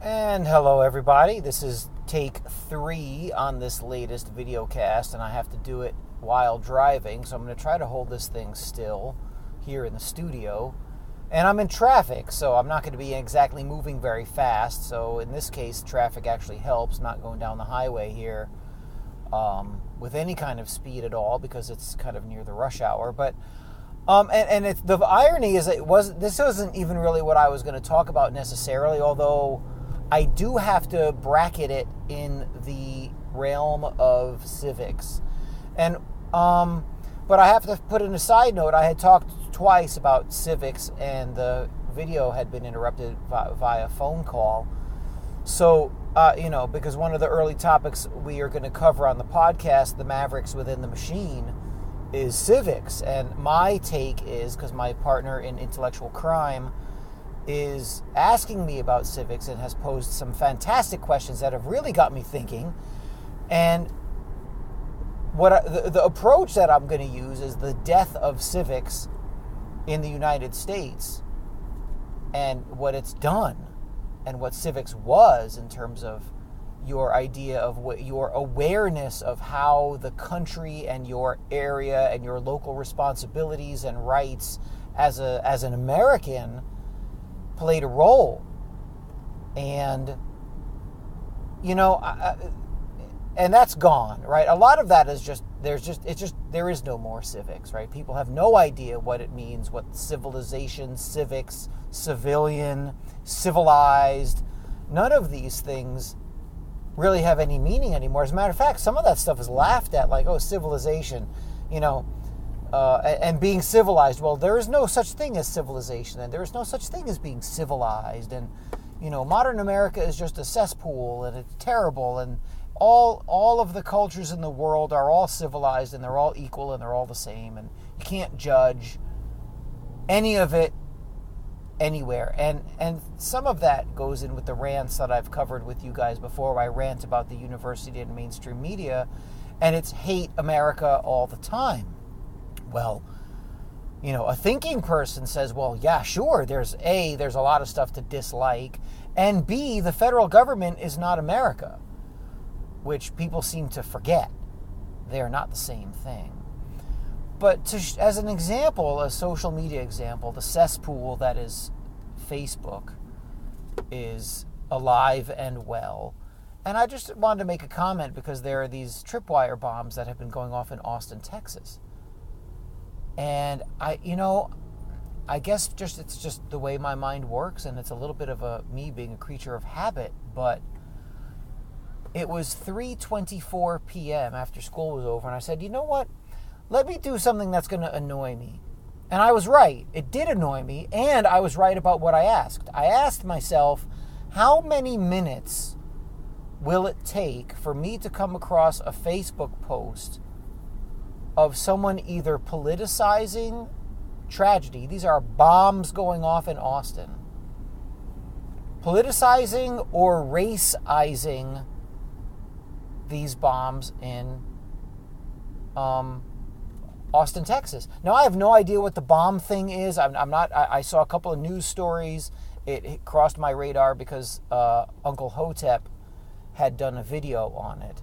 And hello everybody, this is take 3 on this latest video cast, and I have to do it while driving, so I'm going to try to hold this thing still here in the studio. And I'm in traffic, so I'm not going to be exactly moving very fast, so in this case traffic actually helps, not going down the highway here with any kind of speed at all, because it's kind of near the rush hour. But it's, the irony is this wasn't even really what I was going to talk about necessarily, although I do have to bracket it in the realm of civics. And but I have to put in a side note. I had talked twice about civics, and the video had been interrupted via phone call. So, because one of the early topics we are going to cover on the podcast, the Mavericks Within the Machine, is civics. And my take is, because my partner in intellectual crime is asking me about civics and has posed some fantastic questions that have really got me thinking. And the approach that I'm going to use is the death of civics in the United States and what it's done and what civics was in terms of your idea of what your awareness of how the country and your area and your local responsibilities and rights as an American played a role. And and that's gone, right? A lot of that is there is no more civics, right? People have no idea what it means, what civilization, civics, civilian, civilized, none of these things really have any meaning anymore. As a matter of fact, some of that stuff is laughed at, like, oh, civilization, and being civilized. Well, there is no such thing as civilization, and there is no such thing as being civilized. And, modern America is just a cesspool, and it's terrible, and all of the cultures in the world are all civilized, and they're all equal, and they're all the same, and you can't judge any of it anywhere. And some of that goes in with the rants that I've covered with you guys before, where I rant about the university and mainstream media, and it's hate America all the time. Well, a thinking person says, well, yeah, sure, there's a lot of stuff to dislike, and B, the federal government is not America, which people seem to forget. They are not the same thing. But as an example, a social media example, the cesspool that is Facebook is alive and well. And I just wanted to make a comment because there are these tripwire bombs that have been going off in Austin, Texas. And I guess it's just the way my mind works, and it's a little bit of me being a creature of habit, but it was 3:24 p.m. after school was over, and I said, you know what? Let me do something that's going to annoy me. And I was right. It did annoy me, and I was right about what I asked. I asked myself, how many minutes will it take for me to come across a Facebook post of someone either politicizing tragedy, these are bombs going off in Austin, politicizing or raceizing these bombs in Austin, Texas. Now, I have no idea what the bomb thing is. I saw a couple of news stories. It crossed my radar because Uncle Hotep had done a video on it.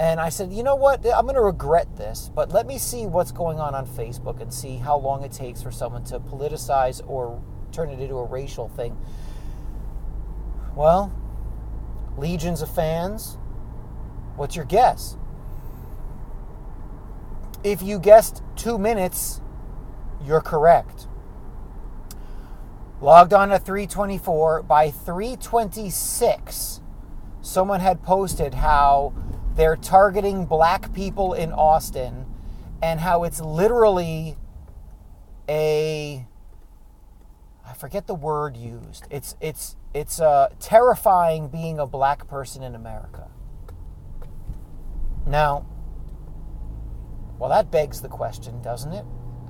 And I said, you know what? I'm going to regret this, but let me see what's going on Facebook and see how long it takes for someone to politicize or turn it into a racial thing. Well, legions of fans. What's your guess? If you guessed 2 minutes, you're correct. Logged on at 3:24. By 3:26, someone had posted how they're targeting black people in Austin and how it's literally I forget the word used. It's terrifying being a black person in America. Now, well, that begs the question, doesn't it?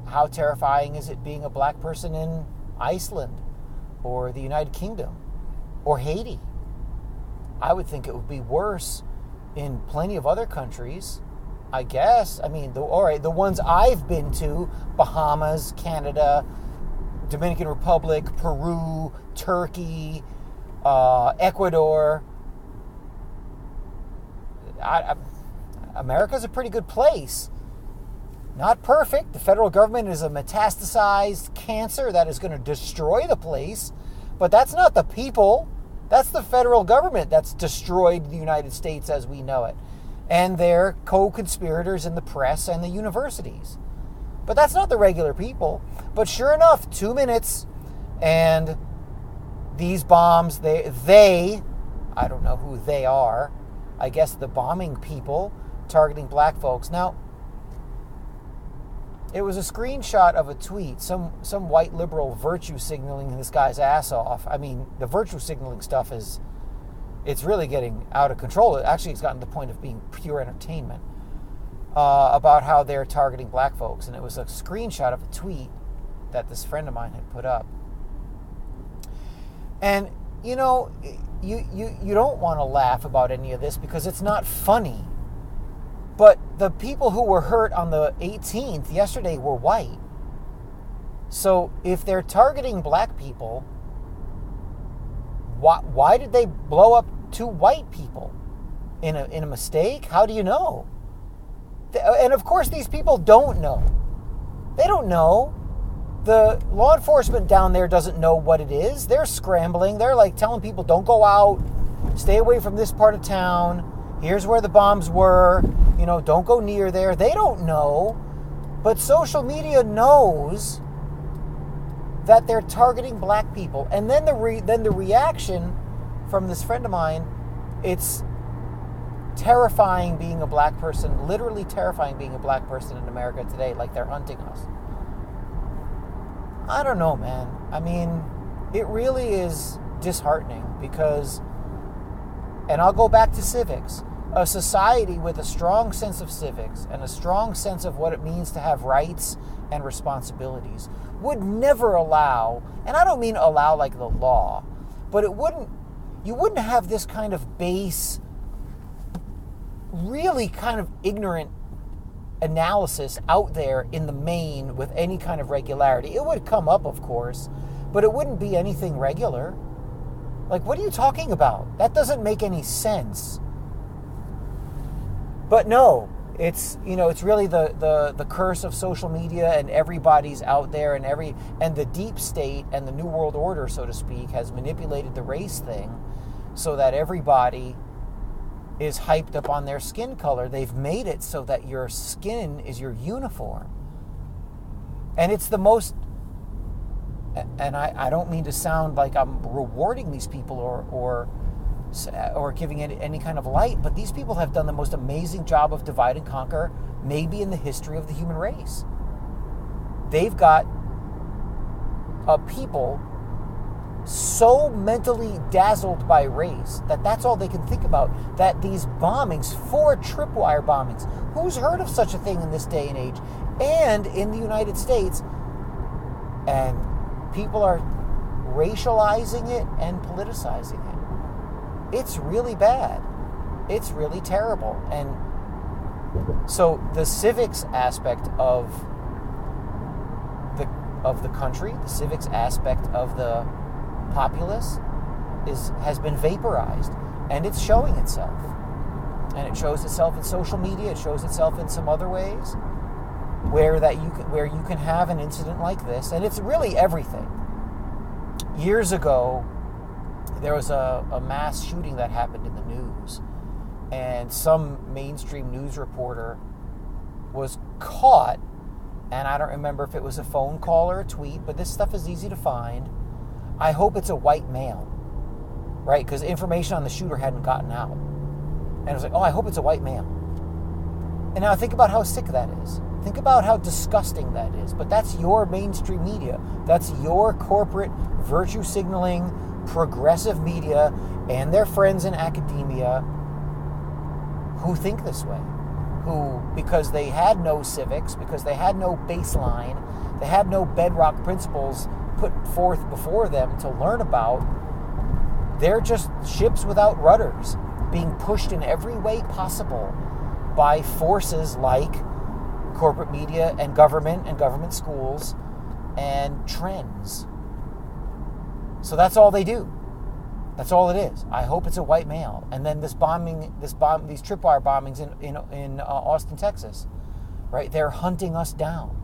How terrifying is it being a black person in Iceland or the United Kingdom or Haiti? I would think it would be worse in plenty of other countries, I guess. I mean, the ones I've been to, Bahamas, Canada, Dominican Republic, Peru, Turkey, Ecuador. America's a pretty good place. Not perfect. The federal government is a metastasized cancer that is going to destroy the place. But that's not the people. That's the federal government that's destroyed the United States as we know it. And their co-conspirators in the press and the universities. But that's not the regular people. But sure enough, 2 minutes, and these bombs, they, I don't know who they are, I guess the bombing people targeting black folks. Now, it was a screenshot of a tweet, some white liberal virtue signaling this guy's ass off. I mean, the virtue signaling stuff it's really getting out of control. Actually, it's gotten to the point of being pure entertainment about how they're targeting black folks. And it was a screenshot of a tweet that this friend of mine had put up. And, you know, you don't want to laugh about any of this because it's not funny. But the people who were hurt on the 18th yesterday were white. So if they're targeting black people, why did they blow up 2 white people in a mistake? How do you know? And of course these people don't know. They don't know. The law enforcement down there doesn't know what it is. They're scrambling. They're like telling people, don't go out. Stay away from this part of town. Here's where the bombs were. You know, don't go near there. They don't know. But social media knows that they're targeting black people. And then the reaction from this friend of mine, it's terrifying being a black person, literally terrifying being a black person in America today, like they're hunting us. I don't know, man. I mean, it really is disheartening because, and I'll go back to civics, a society with a strong sense of civics and a strong sense of what it means to have rights and responsibilities would never allow, and I don't mean allow like the law, but you wouldn't have this kind of base, really kind of ignorant analysis out there in the main with any kind of regularity. It would come up, of course, but it wouldn't be anything regular. Like, what are you talking about? That doesn't make any sense. But no, it's really the curse of social media, and everybody's out there, and the deep state and the New World Order, so to speak, has manipulated the race thing so that everybody is hyped up on their skin color. They've made it so that your skin is your uniform. And it's the most, and I don't mean to sound like I'm rewarding these people or giving any kind of light, but these people have done the most amazing job of divide and conquer maybe in the history of the human race. They've got a people so mentally dazzled by race that that's all they can think about, that these bombings, 4 tripwire bombings, who's heard of such a thing in this day and age, and in the United States, and people are racializing it and politicizing it. It's really bad. It's really terrible. And so the civics aspect of the country, the civics aspect of the populace has been vaporized, and it's showing itself. And it shows itself in social media. It shows itself in some other ways where you can have an incident like this, and it's really everything. Years ago, there was a mass shooting that happened in the news, and some mainstream news reporter was caught, and I don't remember if it was a phone call or a tweet, but this stuff is easy to find. I hope it's a white male, right? Because information on the shooter hadn't gotten out. And I was like, oh, I hope it's a white male. And now think about how sick that is. Think about how disgusting that is. But that's your mainstream media. That's your corporate virtue signaling, progressive media, and their friends in academia who think this way. Who, because they had no civics, because they had no baseline, they had no bedrock principles put forth before them to learn about, they're just ships without rudders, being pushed in every way possible by forces like corporate media and government schools and trends. So that's all they do. That's all it is. I hope it's a white male. And then these tripwire bombings in Austin, Texas, right? They're hunting us down,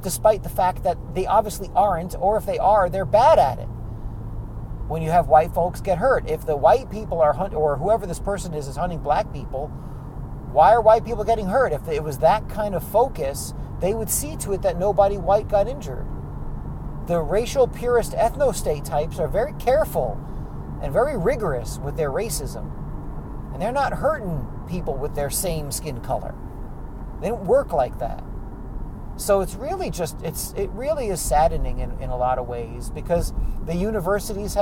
despite the fact that they obviously aren't, or if they are, they're bad at it. When you have white folks get hurt, if the white people are or whoever this person is hunting black people, why are white people getting hurt? If it was that kind of focus, they would see to it that nobody white got injured. The racial purist ethno-state types are very careful and very rigorous with their racism. And they're not hurting people with their same skin color. They don't work like that. So it's really it really is saddening in a lot of ways, because the universities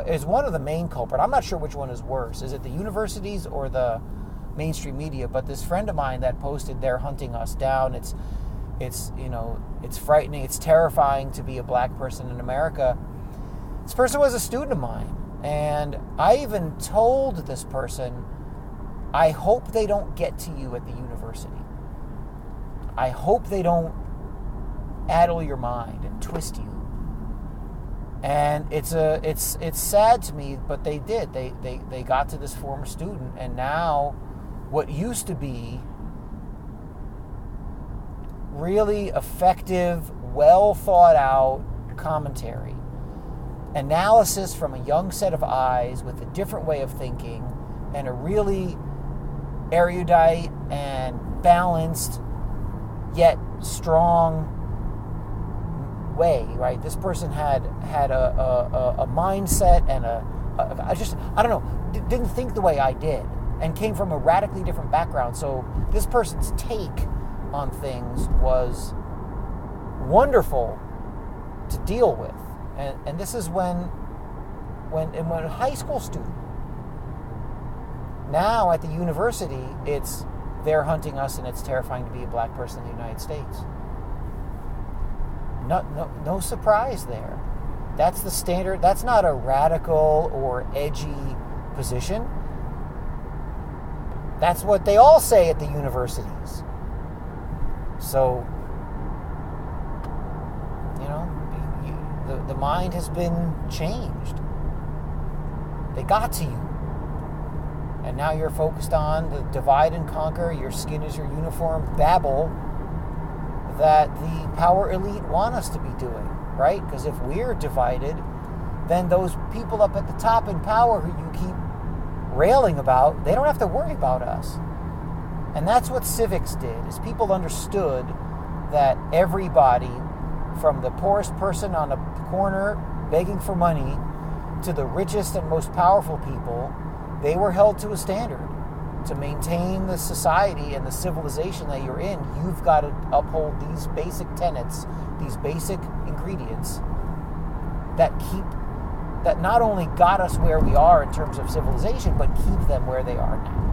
is one of the main culprits. I'm not sure which one is worse. Is it the universities or the mainstream media? But this friend of mine that posted, they're hunting us down. It's frightening. It's terrifying to be a black person in America. This person was a student of mine, and I even told this person, I hope they don't get to you at the university. I hope they don't addle your mind and twist you. And it's sad to me, but they did. They got to this former student, and now what used to be really effective, well thought out commentary, analysis from a young set of eyes with a different way of thinking, and a really erudite and balanced yet strong way, right? This person had a mindset and I don't know, didn't think the way I did, and came from a radically different background. So this person's take on things was wonderful to deal with. And this is when a high school student. Now at the university, they're hunting us, and it's terrifying to be a black person in the United States. No surprise there. That's the standard. That's not a radical or edgy position. That's what they all say at the universities. So, the mind has been changed. They got to you. And now you're focused on the divide and conquer, your skin is your uniform babble that the power elite want us to be doing, right? Because if we're divided, then those people up at the top in power who you keep railing about, they don't have to worry about us. And that's what Civics did, is people understood that everybody, from the poorest person on a corner begging for money to the richest and most powerful people, they were held to a standard. To maintain the society and the civilization that you're in, you've got to uphold these basic tenets, these basic ingredients that not only got us where we are in terms of civilization, but keep them where they are now.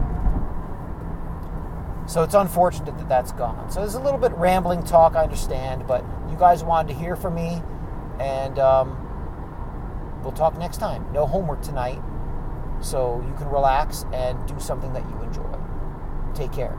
So it's unfortunate that that's gone. So there's a little bit rambling talk, I understand, but you guys wanted to hear from me, and we'll talk next time. No homework tonight, so you can relax and do something that you enjoy. Take care.